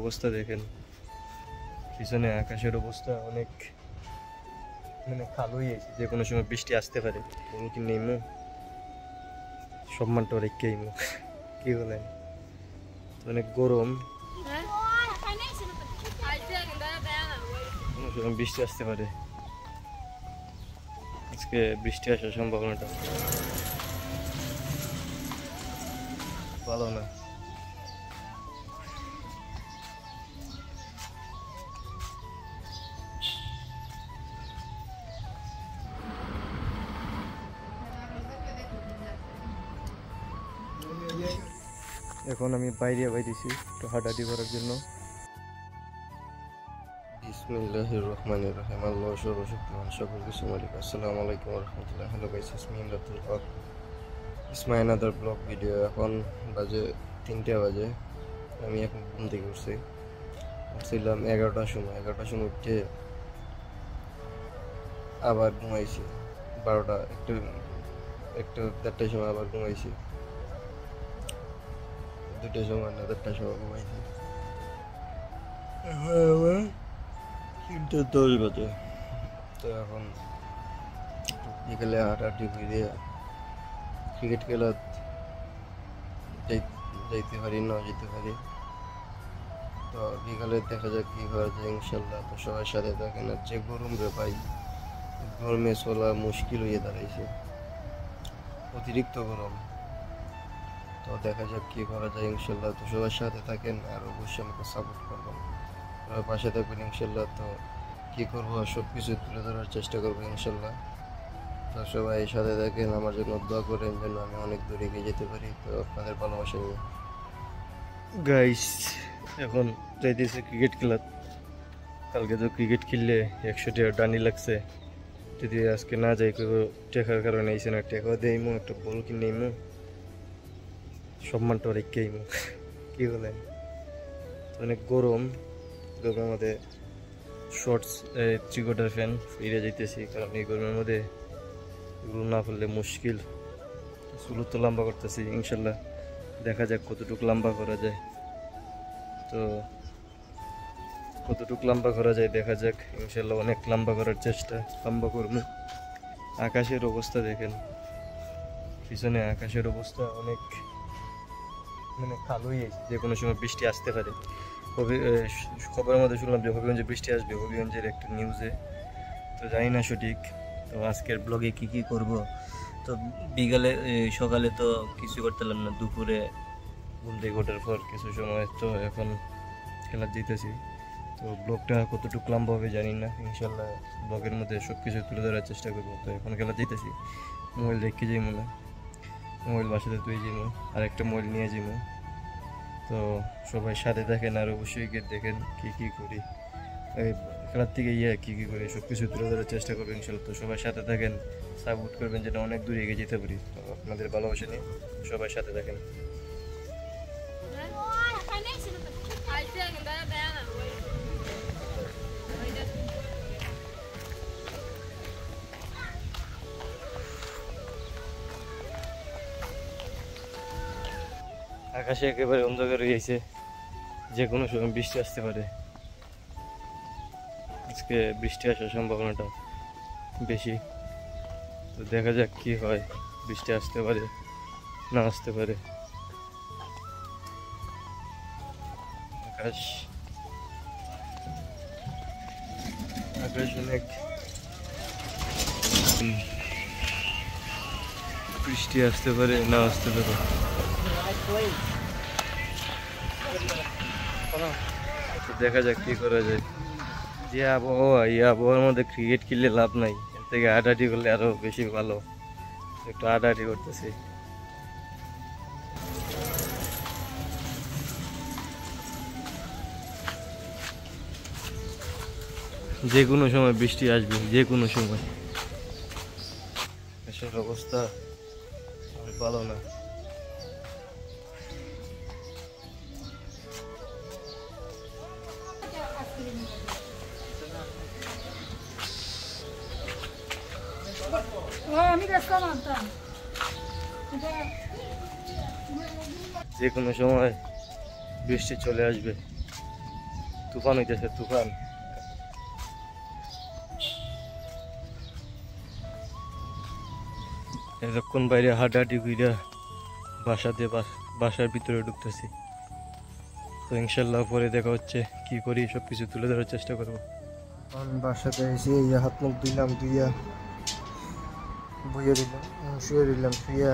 অবস্থা দেখেন, পিছনে আকাশের অবস্থা অনেক মানে খালুই আছে, যে কোনো সময় বৃষ্টি আসতে পারে। কি নেইমো সম্মানটা রেখেইমো, কি বলেন? অনেক গরম, কোনো সময় বৃষ্টি আসতে পারে। আজকে বৃষ্টি আসার সম্ভাবনাটা ভালো না। এখন আমি বাইরে বাইরেছি একটু হাঁটাহাঁটি করার জন্য। বিসমিল্লাহির রহমানির রহিম। আল্লাহ সর্বশক্তিমান সকল কিছু মালিক। আসসালামু আলাইকুম ওয়া রাহমাতুল্লাহি। Hello guys, it's me Imratul Haque. It's my another blog video. এখন বাজে 3টা বাজে। আমি এখন ঘুম থেকে উঠছিলাম 11টার সময়। 11টার সময় উঠে আবার ঘুমাইছি 12টা, একটু 1টার সময় আবার ঘুমাইছি, 2টার সময় না 4টার সময় ঘুমাইছি। 3:10 বাজে। তো এখন বিকেলে হাঁটাহাঁটি করে ক্রিকেট খেলা যাইতে পারি, না যেতে পারি। তো বিকালে দেখা যাক কি করা যায় ইনশাল্লাহ। তো সবার সাথে থাকেন। আর যে গরম রে ভাই, গরমে চলা মুশকিল হয়ে দাঁড়াইছে, অতিরিক্ত গরম। তো দেখা যাক কি করা যায় ইনশাল্লাহ। তো সবার সাথে থাকেন আর অবশ্যই আমাকে সাপোর্ট করবেন, সবার পাশে থাকবেন ইনশাল্লাহ। তো কী করবো, সব কিছু তুলে ধরার চেষ্টা করবো ইনশাল্লাহ। তো সবাই সাথে থাকেন, আমার জন্য দোয়া করেন যেন আমি অনেক দূরে এগিয়ে যেতে পারি। তো আপনাদের ভালোবাসা নিয়ে গাইস এখন যাইতেছে ক্রিকেট খেলা। কালকে তো ক্রিকেট খেললে 100 টাকা ডানি লাগছে। যদি আজকে না যাই কেউ টেকার কারণে আইসে না, টেকা দেইমো, একটা বল কিনে ইমো, সম্মানটা রেখেইমো, কি বলেন? অনেক গরম, গরমের মধ্যে শর্টস 3/4 ফ্যান ফিরে যাইতেছি, কারণ এই গরমের মধ্যে এগুলো না করলে মুশকিল। চুলো তো লম্বা করতেছি ইনশাল্লাহ, দেখা যাক কতটুকু লম্বা করা যায়। তো কতটুকু লম্বা করা যায় দেখা যাক ইনশাল্লাহ। অনেক লম্বা করার চেষ্টা, লম্বা করবো। আকাশের অবস্থা দেখেন, পিছনে আকাশের অবস্থা অনেক মানে খালুই আছে, যে কোনো সময় বৃষ্টি আসতে পারে। খবরের মধ্যে শুনলাম যে হবিগঞ্জে বৃষ্টি আসবে, হবিগঞ্জের একটা নিউজে। তো জানি না সঠিক। তো আজকের ব্লগে কি করব, তো বিকালে সকালে তো কিছু করতে পারলাম না, দুপুরে ঘুম থেকে ওঠার পর কিছু সময় তো এখন খেলা জিতেছি। তো ব্লগটা কতটুকু লম্বা হবে জানি না, ইনশাল্লাহ ব্লগের মধ্যে সব কিছু তুলে ধরার চেষ্টা করবো। তো এখন খেলা জিতেছি, মোবাইল রেখে যাইমো না, মোবাইল বাসাতে তুই যাইমো, আর একটা মোবাইল নিয়ে যাইমো। তো সবাই সাথে দেখেন আর অবশ্যই গিয়ে দেখেন কি করি, এই খেলার থেকে কি করি সব কিছু তুলে ধরার চেষ্টা করবেন ইনশাল্লাহ। তো সবাই সাথে থাকেন, সাপোর্ট করবেন যেটা অনেক দূরে এগিয়ে যেতে পারি। তো আপনাদের ভালোবাসা নিয়ে সবাই সাথে থাকেন। আকাশে একেবারে অন্ধকার হয়ে গেছে, যে কোনো সময় বৃষ্টি আসতে পারে। আজকে বৃষ্টি আসার সম্ভাবনাটা বেশি। তো দেখা যাক কি হয়, বৃষ্টি আসতে পারে না আসতে পারে। আকাশ অনেক বৃষ্টি আসতে পারে না আসতে পারে। দেখা যাক কি করা যায়। যে আবহাওয়া, এই আবহাওয়ার মধ্যে ক্রিকেট খেললে লাভ নাই, এর থেকে হাঁটাহাঁটি করলে আরো বেশি ভালো। একটু হাঁটাহাঁটি করতেছি। যে কোনো সময় বৃষ্টি আসবে, যে কোনো সময়। দেশের অবস্থা ভালো না। যে কোনো সময় বৃষ্টি চলে আসবে। তুফান হইতেছে, তুফান। এতক্ষণ বাইরে হাঁটাহাঁটি কইরা বাসার ভিতরে ঢুকতেছি। তো ইনশাল্লাহ পরে দেখা হচ্ছে, কি করি সবকিছু তুলে ধরার চেষ্টা করবো। বাসাতে এসে হাত মুখ ধুইলাম, ধুইয়া বইয়ে দিলাম, শুয়ে দিলাম, শুয়ে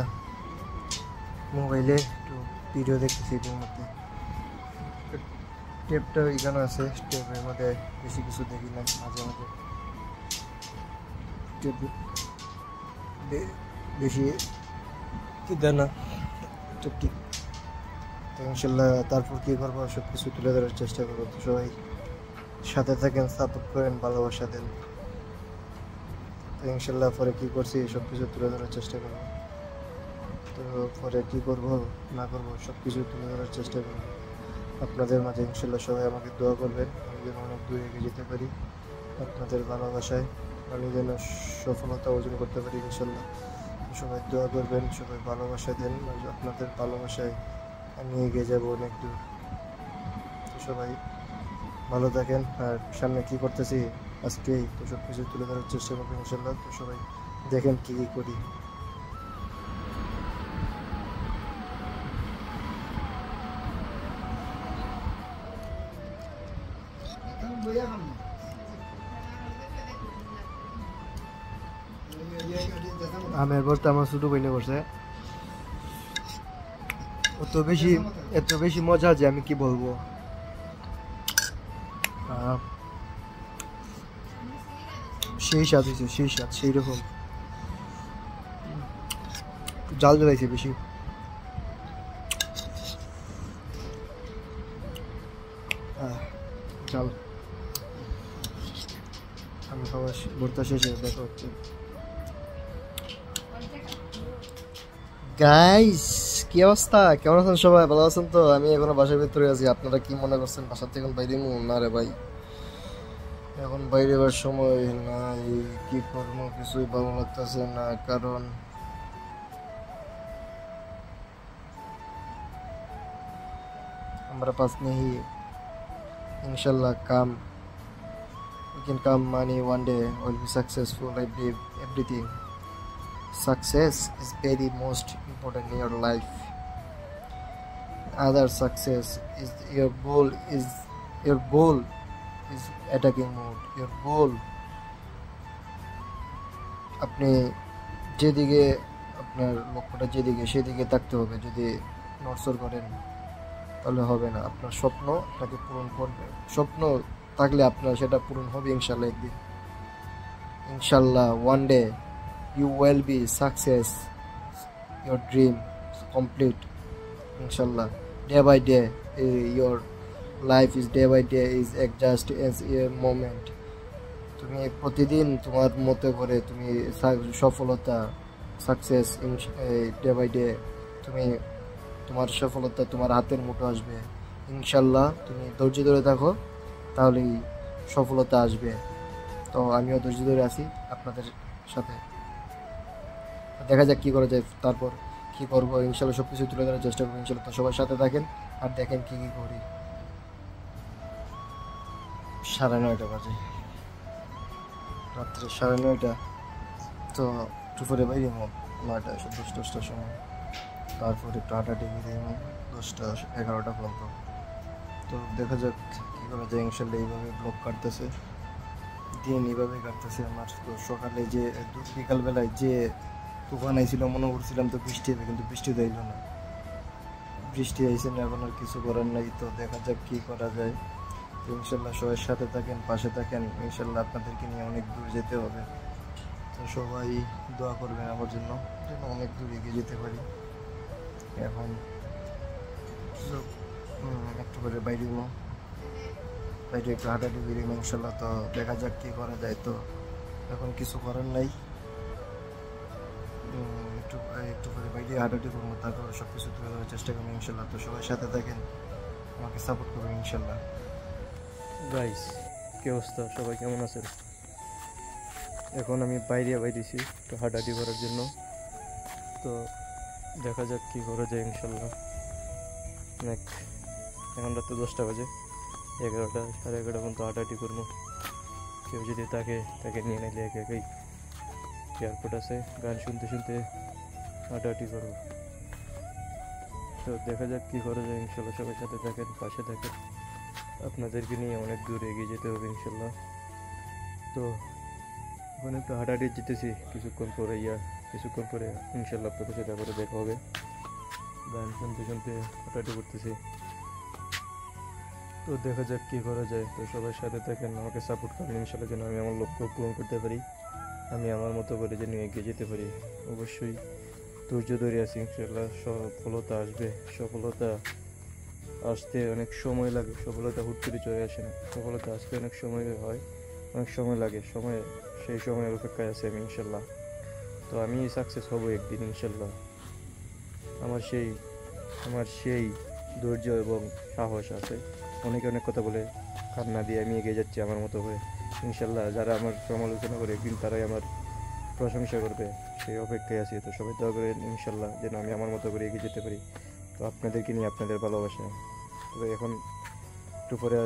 মোবাইলে একটু ভিডিও দেখতেছি। এটার মধ্যে টেপটা এখানে আছে, টেপের মধ্যে বেশি কিছু দেখি না, মাঝে মাঝে টেপ বেশি কি দেয় না ঠিক। তো ইনশাল্লাহ তারপর কী করবো সব কিছু তুলে ধরার চেষ্টা করবো। তো সবাই সাথে থাকেন, সাপোর্ট করেন, ভালোবাসা দেন। তো ইনশাল্লাহ পরে কী করছি সব কিছু তুলে ধরার চেষ্টা করবো। তো পরে কী করবো না করবো সব কিছু তুলে ধরার চেষ্টা করবো আপনাদের মাঝে। ইনশাল্লাহ সবাই আমাকে দোয়া করবেন, আমি যেন অনেক দূরে এগিয়ে যেতে পারি আপনাদের ভালোবাসায়, আমি যেন সফলতা অর্জন করতে পারি ইনশাল্লাহ। সবাই দোয়া করবেন, সবাই ভালোবাসা দেন, আপনাদের ভালোবাসায় আমি এগিয়ে যাবো অনেক দূর। তো সবাই ভালো থাকেন। আর সামনে কী করতেছি আজকেই তো সব কিছু তুলে ধরার চেষ্টা করবো ইনশাল্লাহ। তো সবাই দেখেন কী কী করি। আমের বস্তা আমার ছোটো বইনে বসে, এত বেশি মজা যে আমি কি বলবো। সেই স্বাদ হয়েছে, সেই স্বাদ, সেই রকম জাল জ্বালাইছে বেশি। জাল আমি খাওয়া ভর্তা শেষে দেখা হচ্ছে। গাইস কি অবস্থা, কেমন আছেন সবাই? ভালো আছেন তো? আমি এখনো বাসার ভিতরে আছি। আপনারা কি মনে করছেন বাসার থেকে বাইরে না রে ভাই, এখন বাইরে যাওয়ার সময় নাই। কি করবো কিছুই ভালো লাগতেছে না, কারণ আমরা পাস নেই ইনশাল্লাহ। we can come money one day, will be successful, everything. Success is very most important in your life. Other success is your goal is attacking mode. Your goal, আপনি যেদিকে আপনার লক্ষ্যটা যেদিকে সেদিকে থাকতে হবে। যদি নড়চড় করেন তাহলে হবে না। আপনার স্বপ্ন আপনাকে পূরণ করবে, স্বপ্ন থাকলে আপনার সেটা পূরণ হবে ইনশাল্লাহ একদিন। ইনশাল্লাহ one day you will be success, your dream complete inshallah. Day by day your life is day by day is just as a moment. তুমি প্রতিদিন তোমার মতো করে তুমি সফলতা সাকসেস ডে বাই ডে তুমি তোমার সফলতা তোমার হাতের মুঠো আসবে ইনশাল্লাহ। তুমি ধৈর্য ধরে থাকো তাহলেই সফলতা আসবে। তো আমিও ধৈর্য ধরে আছি আপনাদের সাথে। দেখা যাক কী করা যায়, তারপর কী করবো ইনশাল্লাহ সব কিছু তুলে ধরার চেষ্টা করবো ইনশাল্লাহ। তো সবার সাথে থাকেন আর দেখেন কী কী করি। 9:30 বাজে, রাত্রে 9:30। তো দুপুরে বাইরে 9টা 10টার সময়, তারপর একটু হাঁটাহাঁটি দিয়ে 10টা 11টা পর্যন্ত। তো দেখা যাক কী করা যায় ইনশাল্লাহ। এইভাবে ব্লগ কাটতেছে, দিন এইভাবে কাটতেছে আমার। তো সকালে যে বিকালবেলায় যে তুফান আইছিল মনে করছিলাম তো বৃষ্টি হবে, কিন্তু বৃষ্টি তো এলো না। বৃষ্টি আইছে না, এখন আর কিছু করার নাই। তো দেখা যাক কী করা যায়। তো ইনশাল্লাহ সবাই সাথে থাকেন, পাশে থাকেন ইনশাল্লাহ। আপনাদেরকে নিয়ে অনেক দূর যেতে হবে। তো সবাই দোয়া করবেন আমার জন্য, যেন অনেক দূর এগিয়ে যেতে পারি। এখন একটু করে বাইরে একটু হাঁটাহাঁটি বেরিয়ে ইনশাল্লাহ। তো দেখা যাক কী করা যায়। তো এখন কিছু করার নাই, একটু করে বাইরে হাঁটাহাঁটি করবো, তারপর সব কিছু তুলে ধরার চেষ্টা করবো ইনশাল্লাহ। তো সবাই সাথে থাকেন, আমাকে সাপোর্ট করবেন ইনশাল্লাহ। গাইস কি অবস্থা, সবাই কেমন আছেন? এখন আমি বাইরেছি একটু হাঁটাহাঁটি করার জন্য। তো দেখা যাক কী করা যায় ইনশাল্লাহ। এখন রাতে 10টা বাজে। 11টা 11:30 পর্যন্ত হাঁটাহাঁটি করবো। কেউ যদি তাকে তাকে নিয়ে নিলে একে একাই এয়ারপোর্ট আছে, গান শুনতে শুনতে হাঁটাহাঁটি করবো। তো দেখা যাক কী করা যায়। ইনশাল্লাহ সবাই সাথে থাকেন, পাশে থাকেন। আপনাদেরকে নিয়ে অনেক দূর এগিয়ে যেতে হবে ইনশাল্লাহ। তো ওখানে একটু হাঁটাহাঁটি যেতেছি, কিছুক্ষণ পরে ইনশাল্লাহ আপনাদের সাথে আবার দেখা হবে। গান শুনতে শুনতে হাঁটাহাঁটি করতেছি। তো দেখা যাক কী করা যায়। তো সবাই সাথে থাকেন, আমাকে সাপোর্ট করেন ইনশাল্লাহ, যেন আমি আমার লক্ষ্য পূরণ করতে পারি, আমি আমার মতো করে যেন এগিয়ে যেতে পারি। অবশ্যই ধৈর্য ধরে আছি, ইনশাল্লাহ সফলতা আসবে। সফলতা আসতে অনেক সময় লাগে, সফলতা হুট করে চলে আসে না। সফলতা আসতে অনেক সময় হয়, অনেক সময় লাগে। সেই সময়ের অপেক্ষায় আছি আমি ইনশাল্লাহ। তো আমি সাকসেস হব একদিন ইনশাল্লাহ। আমার সেই ধৈর্য এবং সাহস আছে। অনেকে অনেক কথা বলে, কান্না দিয়ে আমি এগিয়ে যাচ্ছি আমার মতো করে ইনশাল্লাহ। যারা আমার সমালোচনা করে একদিন তারাই আমার প্রশংসা করবে, সেই অপেক্ষায় আছি। তো সবাই দোয়া করেন ইনশাল্লাহ যেন আমি আমার মতো করে এগিয়ে যেতে পারি। তো আপনাদেরকে নিয়ে, আপনাদের ভালোবাসা। তবে এখন একটু পরে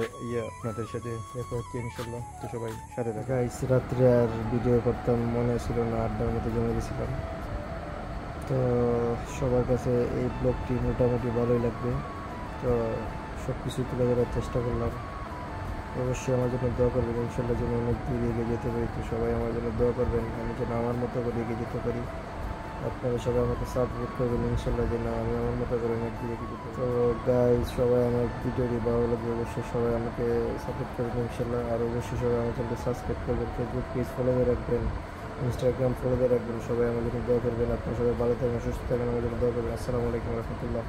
আপনাদের সাথে দেখা হচ্ছে ইনশাল্লাহ। তো সবাই সাথে থাকা। গাইস, রাত্রে আর ভিডিও করতাম মনে ছিল না, আড্ডার মতো জমে গেছিলাম। তো সবার কাছে এই ব্লগটি মোটামুটি ভালোই লাগবে। তো সব কিছু তুলে ধরার চেষ্টা করলাম। অবশ্যই আমার জন্য দোয়া করবেন ইনশাল্লাহ, যেন অনেক দূর এগিয়ে যেতে পারি। তো সবাই আমার জন্য দোয়া করবেন, আমি যেন আমার মতো করে এগিয়ে যেতে পারি। আপনারা সবাই আমাকে সাপোর্ট করবেন ইনশাল্লাহ, যেন আমি আমার মতো করে অনেক দূর এগিয়ে যেতে পারি। তো গাইস, সবাই আমার ভিডিওটি ভালো লাগবে, অবশ্যই সবাই আমাকে সাপোর্ট করবেন ইনশাল্লাহ। আর অবশ্যই সবাই আমার চ্যানেলটি সাবস্ক্রাইব করবেন, ফেসবুক পেজ ফলো করে রাখবেন, ইনস্টাগ্রাম ফলো করে রাখবেন। সবাই আমার জন্য দোয়া করবেন। আপনারা সবাই ভালো থাকবেন, সুস্থ থাকবেন, আমার জন্য দোয়া করবেন। আসসালামু আলাইকুম রহমতুল্লাহ।